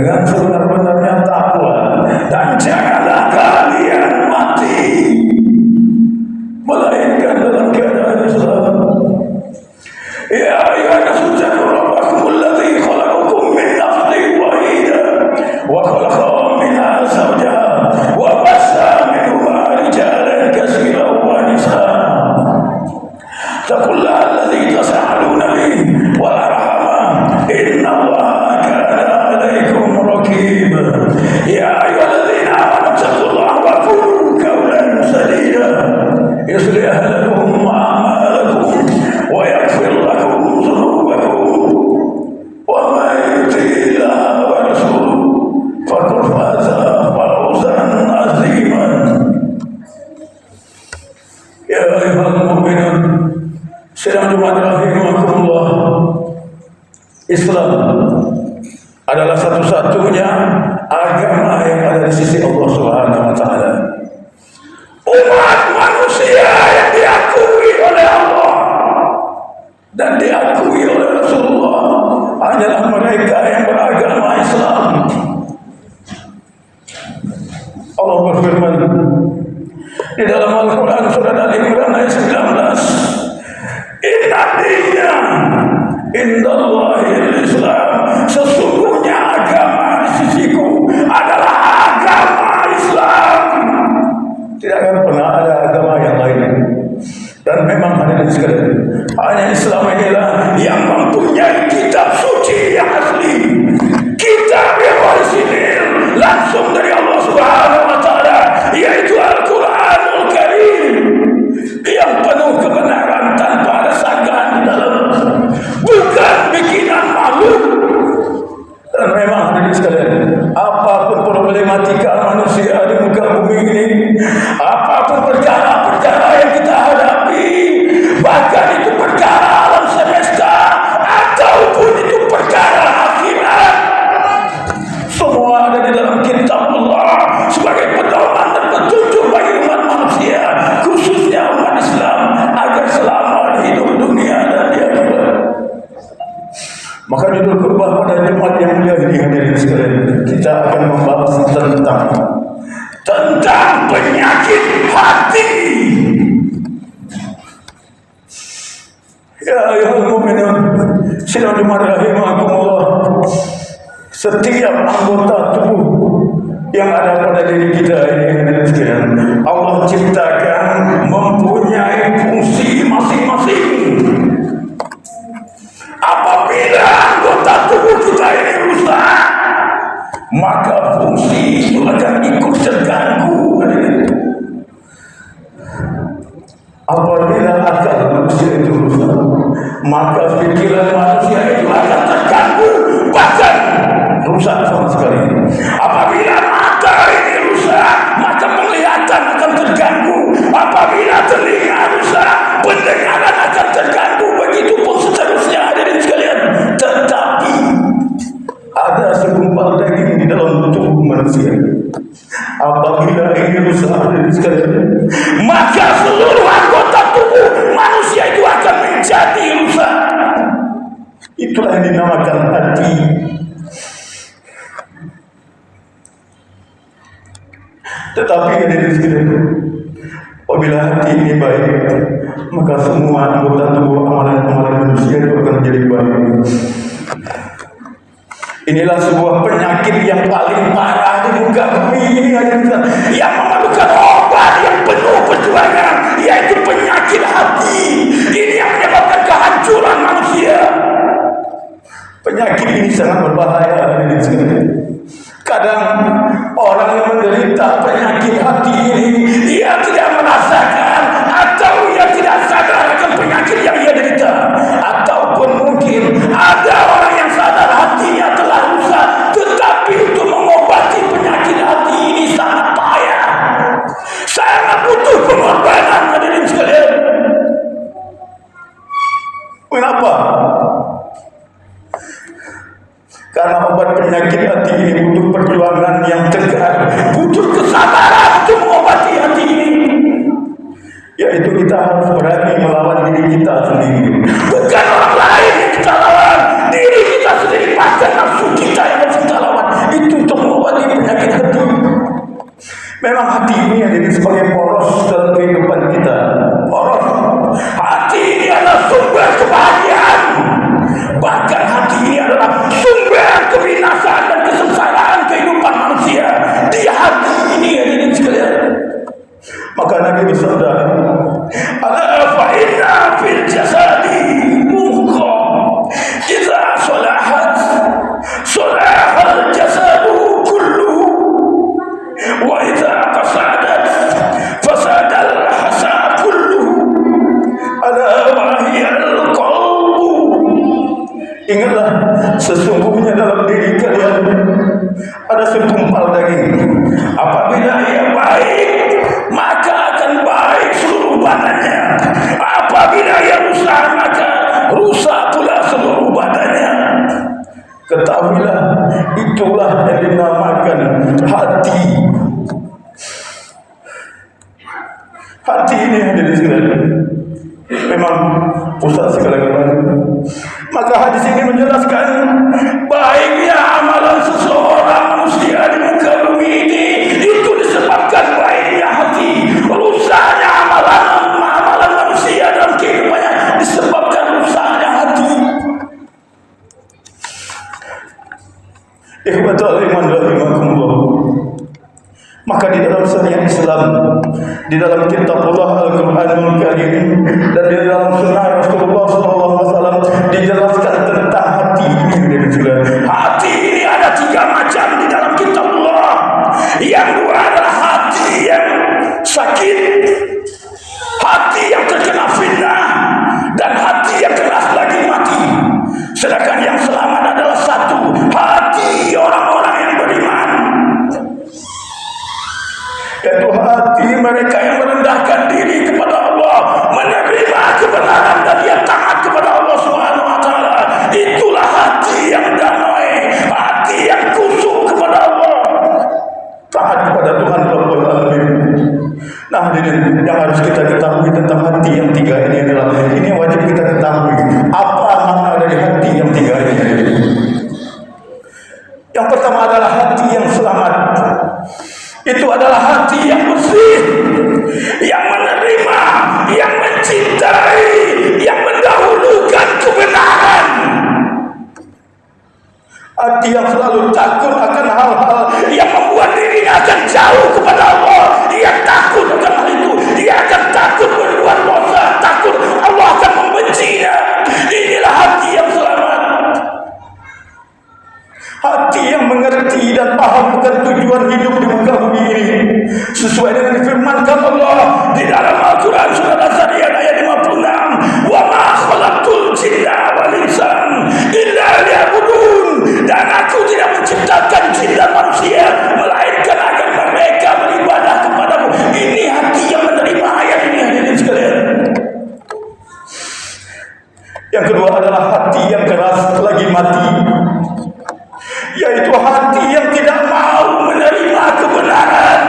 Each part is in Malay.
dengan sebenar-benarnya takwa, dan janganlah kalian mati melainkan dalam keadaan Islam. Ya ayyuhan nasu rabbakum alladzi khalaqakum min nafsin wahidah wa khalaqa minha zawjaha wa bassa minhuma rijalan katsiran wa nisaa. Taqullaha alladzi tasaaluna bihi wal arham innallaha kana 'alaykum raqiba. Ya ayyuhalladzina amanu taqullaha wa qulu qawlan sadida yuslih lakum a'malakum wa yaghfir lakum dhunubakum wa man yuti' Allaha wa rasulahu faqad faza fawzan 'aziman. Ya ayyuhal mu'minun, sedang rahimakumullah, Islam adalah satu-satunya agama yang ada di sisi Allah Subhanahu wa taala. Umat manusia yang diakui oleh Allah dan diakui oleh Rasulullah hanyalah mereka yang beragama Islam. Allah berfirman di dalam Al-Quran surat Al-Imran ayat 19, Inna dina indallahil Islam, sesungguhnya agama di sisiku adalah agama Islam. Tidak akan pernah ada agama yang lain. Dan memang hadirin sekalian, hanya Islam inilah yang mempunyai kitab suci yang asli, kitab yang orisinil langsung dari Allah Subhanahu wa taala, yaitu Al-Qur'anul Karim, yang penuh kebenaran tanpa ada sanggahan di dalam, bukan bikinan makhluk. Dan memang hadirin sekalian, apapun problematika manusia di muka bumi ini, apapun perkara-perkara yang kita hadapi, bahkan itu perkara alam semesta ataupun itu perkara akhirat, semua ada di dalam kitab Allah sebagai pedoman dan petunjuk bagi umat manusia, khususnya umat Islam, agar selamat hidup dunia dan di akhirat. Maka judul khutbah pada Jumat yang mulia ini hadirin sekalian, kita akan membahas tentang penyakit hati. Ya ayyuhal mu'minun, sidang Jumat rahimakumullah, setiap anggota tubuh yang ada pada diri kita ini hadirin sekalian, Allah ciptakan mempunyai fungsi masing-masing. Apabila anggota tubuh kita ini rusak, maka fungsi itu akan ikut terganggu. Apabila akal manusia itu rusak, maka pikiran manusia itu akan terganggu, bahkan rusak sama sekali. Apabila mata ini rusak, maka penglihatan akan terganggu. Apabila telinga rusak, pendengaran akan terganggu. Begitupun seterusnya hadirin sekalian. Tetapi ada segumpal daging di dalam tubuh manusia. Apabila ini rusak hadirin sekalian, maka seluruh anggota tubuh manusia itu akan menjadi rusak. Itulah yang dinamakan hati. Tetapi hadirin sekalian, apabila hati ini baik, maka semua anggota tubuh amalan-amalan manusia itu akan menjadi baik. Inilah sebuah penyakit yang paling parah di muka bumi ini, yang memerlukan obat yang penuh perjuangan, yaitu penyakit hati. Ini yang menyebabkan kehancuran manusia. Penyakit ini sangat berbahaya. Kadang orang yang menderita penyakit hati ini, ia tidak merasakan atau ia tidak sadar akan penyakit yang ia derita. Ataupun mungkin ada orang yang sadar hatinya telah rusak, tetapi untuk mengobati penyakit hati ini sangat payah, sangat butuh pengorbanan hadirin sekalian. Kenapa? Karena obat penyakit hati ini butuh perjuangan yang tegar, butuh kesabaran untuk mengobati hati ini. Yaitu kita harus berani melawan diri kita sendiri. Bukan orang lain yang kita lawan, diri kita sendiri. Bahkan nafsu kita yang harus kita lawan. di dalam diri kalian ada segumpal daging. Apabila ia baik, maka akan baik seluruh badannya. Apabila ia rusak, maka rusak pula seluruh badannya. Ketahuilah, itulah yang dinamakan hati. Hati ini ada di sini. Memang pusat segala-galanya. Maka hadis ini menjelaskan baiknya amalan seseorang manusia di muka bumi ini itu disebabkan baiknya hati. Rusaknya amalan manusia dalam kehidupannya disebabkan rusaknya hati. Ikhwatul iman rahimakumullah. Maka di dalam syariat Islam, di dalam kitab Allah Al-Quranul Karim, dan di dalam sunnah Rasulullah SAW dijelaskan tentang hati ini. Hati ini ada 3 macam di dalam kitab Allah. Yang dua adalah hati yang sakit, hati yang terkena fitnah, dan hati yang keras lagi mati. Sedangkan yang selamat adalah satu, hati orang-orang yang beriman, yaitu hati mereka yang merendahkan diri kepada Allah, menerima kebenaran dan dia taat kepada Allah Subhanahu wa taala. Itulah hati yang damai, hati yang kusuk kepada Allah, taat kepada Tuhan Rabbul Alamin. Nah, yang harus kita ketahui tentang hati yang 3 ini adalah, ini wajib kita ketahui apa makna dari hati yang 3 ini. Yang pertama adalah hati yang selamat. Itu adalah hati yang bersih, yang menerima, yang mencintai, yang mendahulukan kebenaran. Hati yang selalu takut akan hal-hal yang membuat dirinya akan jauh kepada Allah. Dia takut akan hal itu. Dia akan takut berbuat dosa, takut Allah akan membencinya. Inilah hati yang selamat. Hati yang mengerti dan paham akan tujuan hidup di muka bumi ini, sesuai dengan firman Allah di dalam Al-Quran surah Az-Zariyat ayat 56, wa ma khalaqtul jinna wal insan illa liya'budun, dan aku tidak menciptakan jin dan manusia melainkan agar mereka beribadah kepadamu. Ini hati yang menerima ayat ini, hadirin sekalian. Yang kedua adalah hati yang keras lagi mati, yaitu hati yang tidak mau menerima kebenaran,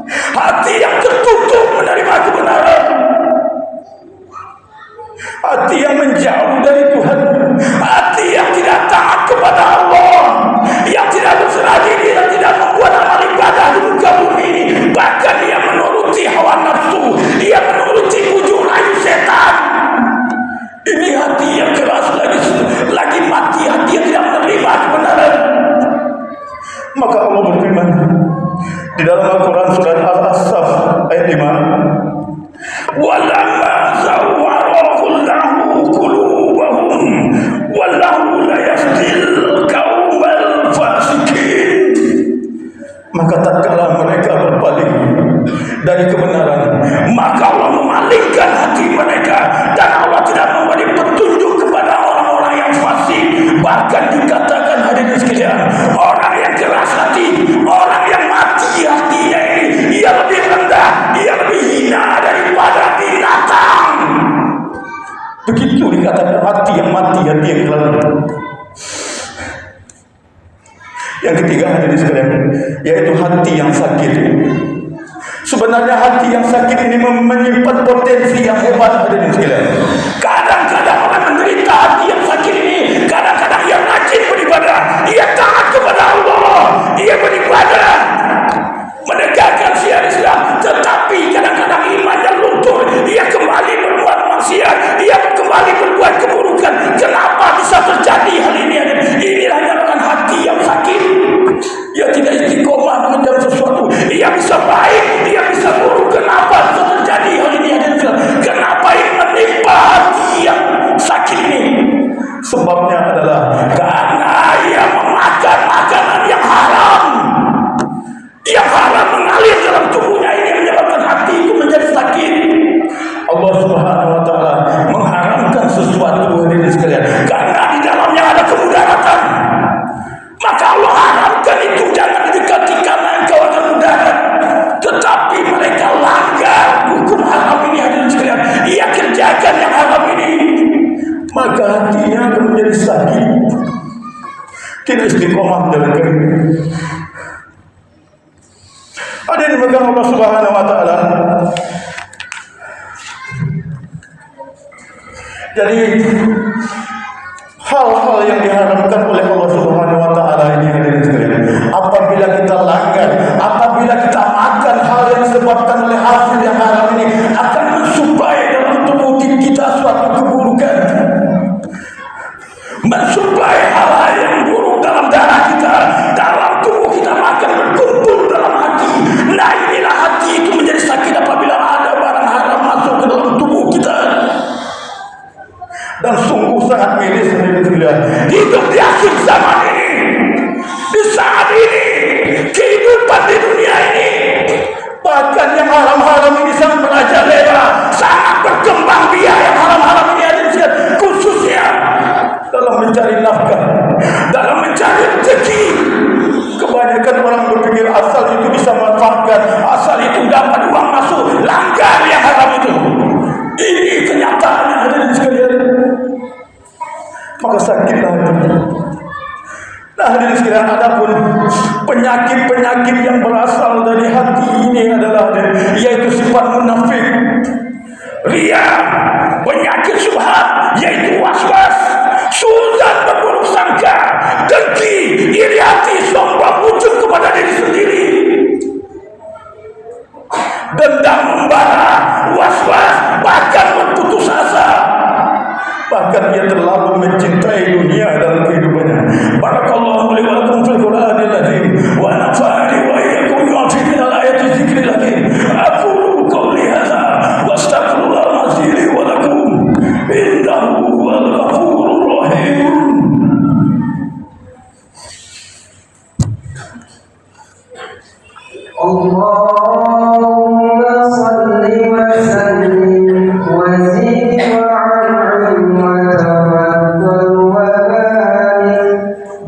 hati yang tertutup menerima kebenaran, hati yang menjauh dari Tuhan, hati yang tidak taat kepada Allah, yang tidak berserah diri dan tidak membuat amal ibadah di muka bumi ini. Bahkan dia menuruti hawa nafsu, dia menuruti bujuk rayu setan. Ini hati yang keras lagi mati, hati yang tidak menerima kebenaran. Maka Allah berfirman di dalam Al-Quran surat Al-Ahzab ayat 5, walamma zawwarahu Allahu qulubahum wallahu la yahdil qaumal fasikin. Maka tatkala mereka berpaling dari kebenaran, maka Allah memalingkan hati mereka, dan Allah tidak memberi petunjuk kepada orang-orang yang fasik. Bahkan dikatakan, hadirin sekalian, orang yang keras hati, orang yang mati hatinya ini, ia lebih rendah, ia lebih hina daripada binatang. Begitu dikatakan hati yang mati, hati yang keras. Yang ketiga, hadirin sekalian, yaitu hati yang sakit. Sebenarnya hati yang sakit ini menyimpan potensi yang hebat, hadirin sekalian. Kadang-kadang orang menderita hati yang sakit ini, kadang-kadang ia rajin beribadah, ia taat kepada Allah, ia beribadah, menegakkan syiar Islam, tetapi kadang-kadang imannya luntur, ia kembali berbuat maksiat, ia kembali berbuat keburukan. Kenapa bisa terjadi hal ini? Inilah dinamakan hati yang sakit. Ia tidak istiqomah mengejar sesuatu, ia bisa baik, ia bisa buruk. Kenapa bisa terjadi hal ini? Kenapa ini menimpa hati yang sakit ini? Sebabnya adalah tidak istiqomah menjalankan. Ada yang dipegang Allah Subhanahu wa taala. Jadi hal-hal yang diharamkan oleh Allah Subhanahu wa taala ini hadirin sekalian, apabila kita langgar, apabila kita makan hal yang disebabkan oleh hasil yang haram ini, akan mensuplai dalam tubuh kita suatu keburukan, mensuplai hal-hal yang buruk dalam darah kita, dalam tubuh kita, makan berkumpul dalam hati. Nah, inilah hati itu menjadi sakit apabila ada barang haram masuk ke dalam tubuh kita. Dan sungguh sangat miris hidup di akhir zaman ini, di saat ini, kehidupan di dunia ini. Bahkan yang haram-haram ini sangat merajalela, sangat berkembang biak yang haram-haram ini, ada khususnya dalam mencari nafkah, dalam mencari rezeki. Kebanyakan orang berpikir asal itu bisa manfaatkan, asal itu dapat uang masuk, langgar yang haram itu. Ini kenyataannya, hadirin sekalian. Maka sakitlah. Nah, hadirin sekalian, adapun penyakit-penyakit yang berasal dari hati ini adalah yaitu sifat munafik, riya, penyakit syubhat yaitu waswas, suzon, berburuk sangka, dengki, iri hati, sombong, ujub kepada diri sendiri, dendam membara, waswas, bahkan berputus asa. Bahkan ia terlalu mencintai dunia dalam kehidupannya. Barakallahu li wa lakum fil Qur'anil azim wa nafa'ani wa iyyakum bima fihi minal ayati dzikril hakim. Aqulu qawli hadza wa astaghfirullahal azim wa lakum innahu huwal ghafurur rahim. Allahumma salli wa sallim wa zid wa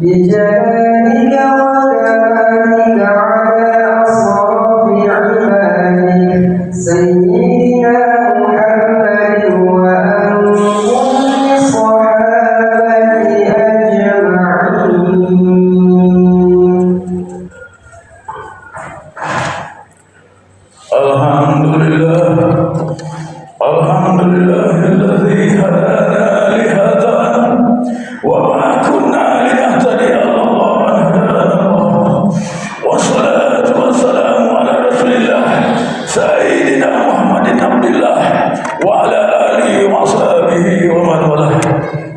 بجلالك وكمالك على أصرف عبادك سيدنا محمد وأن كل الصحابة أجمعين. الحمد لله الذي هدانا لهذا وما كنا لنهتدي لولا أن هدانا الله. والصلاة والسلام على رسول الله سيدنا محمد عبد الله وعلى آله وصحبه ومن والاه.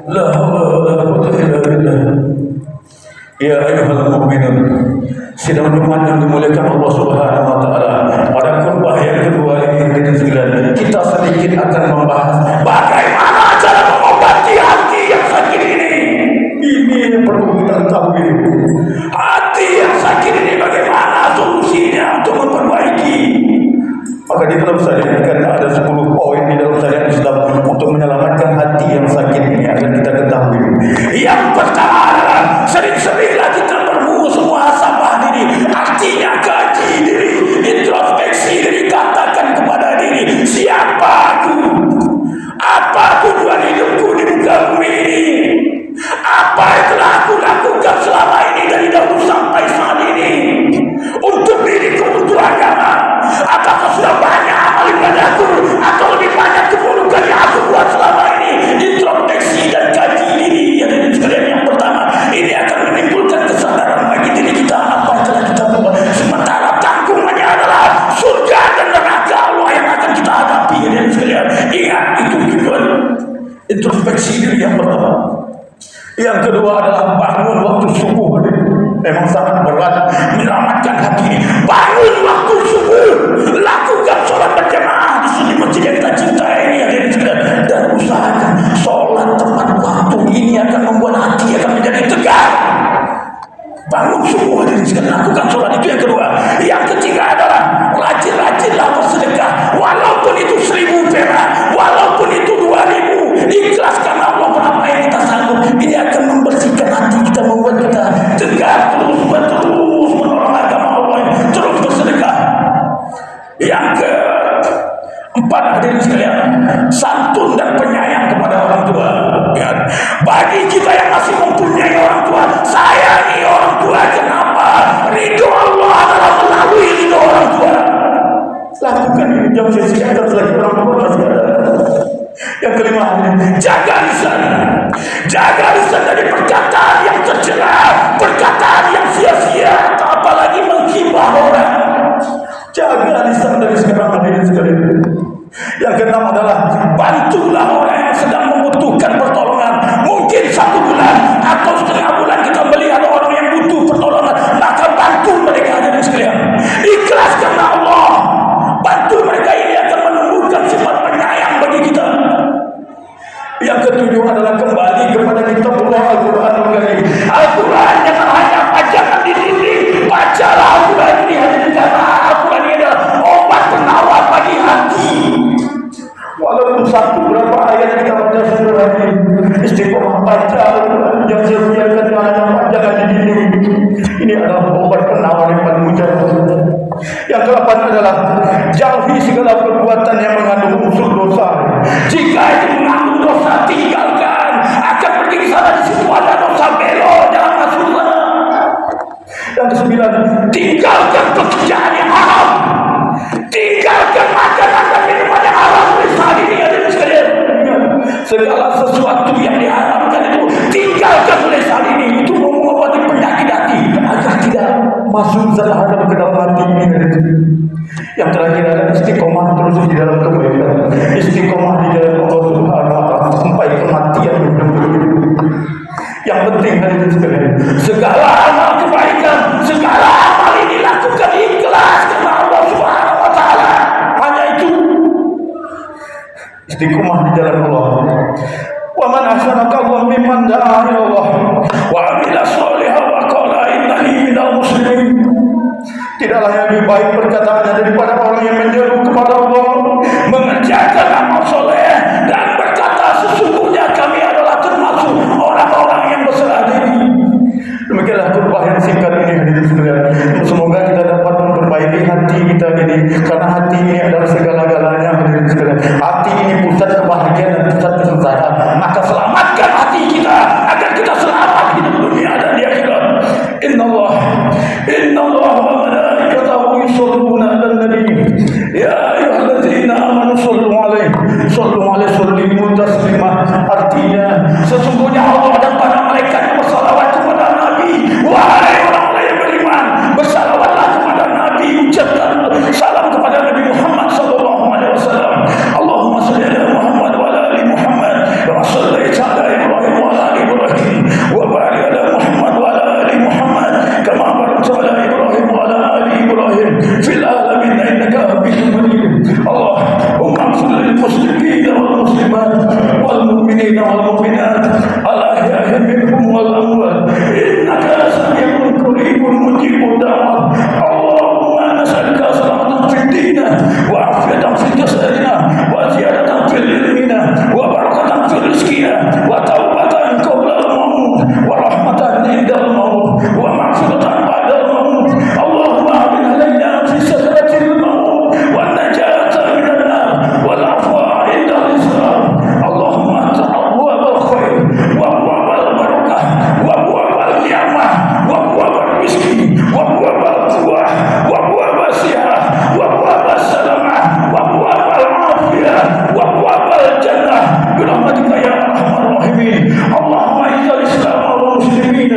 لا حول ولا قوة إلا بالله. Ya ayyuhal mu'minun, sidang Jumat yang dimuliakan Allah Subhanahu wa taala. Pada khutbah yang kedua ini kita sedikit akan membahas bagaimana cara mengobati hati yang sakit ini. Ini yang perlu kita ketahui. Hati yang sakit ini bagaimana solusinya untuk memperbaiki. Maka di dalam syariat karena ada 10 poin di dalam syariat Islam untuk menyelamatkan hati yang sakit ini akan kita ketahui. Yang pertama adalah sering-seringlah kita bermuhasabah diri, artinya kaji diri, introspeksi diri, katakan kepada diri, siapa aku? Apa tujuan hidupku di muka bumi ini? Apa yang telah aku lakukan selama ini dari dahulu sampai saat ini untuk diriku, untuk agama? Apakah sudah banyak amal ibadahku atau lebih banyak keburukan yang aku buat selama ini? Introspeksi dan kaji diri yang ada di sekalian. Yang pertama, ini akan menimbulkan kesadaran bagi diri kita apa yang telah kita buat. Sementara tanggungannya adalah surga dan neraka Allah yang akan kita hadapi yang ada di sekalian. Ingat, itu tujuan introspeksi diri yang pertama. Yang kedua adalah bangun waktu subuh. Memang sangat berat menyelamatkan hati ini. Bangun waktu subuh, lakukan sholat berjamaah di sini masjid yang kita cintai ini yang ada di sekitar, dan usahakan sholat tepat waktu. Ini akan membuat hati akan menjadi tegar. Bangun subuh di sini, lakukan sholat, itu yang kedua. Yang ketiga adalah rajin-rajinlah bersedekah, walaupun itu 1000 perak, walaupun itu 2000. Ikhlaskan Allah berapa yang kita sanggup. Ini akan membersihkan hati kita, membuat kita tegar, terus menolong agama Allah, terus bersedekah. Yang keempat, hadirin sekalian, santun dan penyayang kepada orang tua. Ya. Bagi kita yang masih mempunyai orang tua, sayang Jaga lisan. Jaga lisan dari perkataan yang tercela, perkataan yang sia-sia, atau apalagi menghibah orang. Jaga lisan dari sekarang, hadirin sekalian. Yang keenam adalah bantulah orang yang sedang membutuhkan pertolongan. Mungkin 1 bulan atau setengah bulan kita melihat orang yang butuh pertolongan, maka bantu mereka, hadirin sekalian. Ikhlas karena Allah. Bantu mereka, ini akan menumbuhkan sifat penyayang bagi kita. Yang ketujuh adalah kembali kepada kitabullah Al-Quranul Karim. Al-Quran jangan hanya ajaran di dinding. Bacalah Al-Quran ini, hadirin, karena Al-Quran ini adalah obat penawar bagi hati. Walaupun berapa ayat kita baca satu hari, istiqomah baca Al-Quran, yang sia-siakan hanya jangan di dinding. Ini adalah obat penawar yang paling mujarab. Yang ke-8 adalah jauhi segala perbuatan yang mengandung unsur dosa. Jika itu mengandung dosa, tinggalkan. Akan pergi ke sana, di situ ada dosa, belok, jangan masuk sana. Yang ke-9, tinggalkan pekerjaan yang haram. Tinggalkan makanan dan minuman yang haram. Saat ini ada sekalian, segala sesuatu yang diharamkan itu tinggalkan oleh saat ini. Itu mengobati penyakit hati agar tidak masuk zat haram ke dalam hati ini. Yang terakhir adalah istiqomah terus di dalam kebaikan. Istiqomah di dalam Allah Subhanahu wa taala sampai kematian. Yang penting hadirin sekalian, segala amal kebaikan, segala amal ini lakukan ikhlas karena Allah Subhanahu wa taala. Hanya itu. Istiqomah di jalan Allah. Wa man ahsana qawlan mimman da'a ila Allah wa 'amila shalihan wa qala innani minal muslimin. Tidaklah yang lebih baik perkataannya daripada orang yang menyeru kepada Allah, mengerjakan amal soleh dan berkata sesungguhnya kami adalah termasuk orang-orang yang berserah diri. Demikianlah khutbah yang singkat ini, hadirin sekalian. Semoga kita dapat memperbaiki hati kita ini, karena hati ini adalah segala-galanya, hadirin sekalian. Hati ini pusat kebahagiaan dan pusat kesengsaraan. Maka selamatkan hati kita agar kita selamat hidup dunia dan di akhirat. Inna Allah wa malaikatahu yusholluna 'alan nabi. Ya ayyuhalladzina amanu shollu 'alaihi sallimu taslima. Artinya sesungguhnya Allah dan para malaikat bersalawat kepada Nabi. Wahai orang-orang yang beriman, bersalawatlah kepada Nabi, ucapkan salam kepada Nabi Muhammad sallallahu alaihi wasallam. Allahumma shalli ala Muhammad wa ala ali Muhammad kama shallaita ala Ibrahim wa ala ali Ibrahim wa barik ala Muhammad wa ala ali Muhammad kama barakta ala Ibrahim wa ala ali Ibrahim fil alamin innaka Hamidum Majid. Allahumma ighfir lil muslimin wal muslimat wal mu'minin wal mu'minat al ahya'i minhum wal amwat innaka sami'un qaribun mujibud da'wat. Allahumma nas'aluka salamatan fid din wa afiyatan fil jasadina wa ziyadatan fil ilmina wa barakatan fil rizqina wa taubatan qabla al-maut wa rahmatan indal maut wa maghfiratan ba'da al-maut. Allahumma amin alaina fi sakratil maut wa najata minan nar wal afwa indal islam. Allahumma ta'awwab al-khair wa abwab al-barakah wa abwab al-ni'mah wa abwab al-rizqi wa abwab al-quwwah wa abwab al-sihah wa abwab al-salamah wa abwab al-afiyah wa abwab al-jannah birahmatika ya arhamar rahimin. Allahumma izzil islam wal muslimin.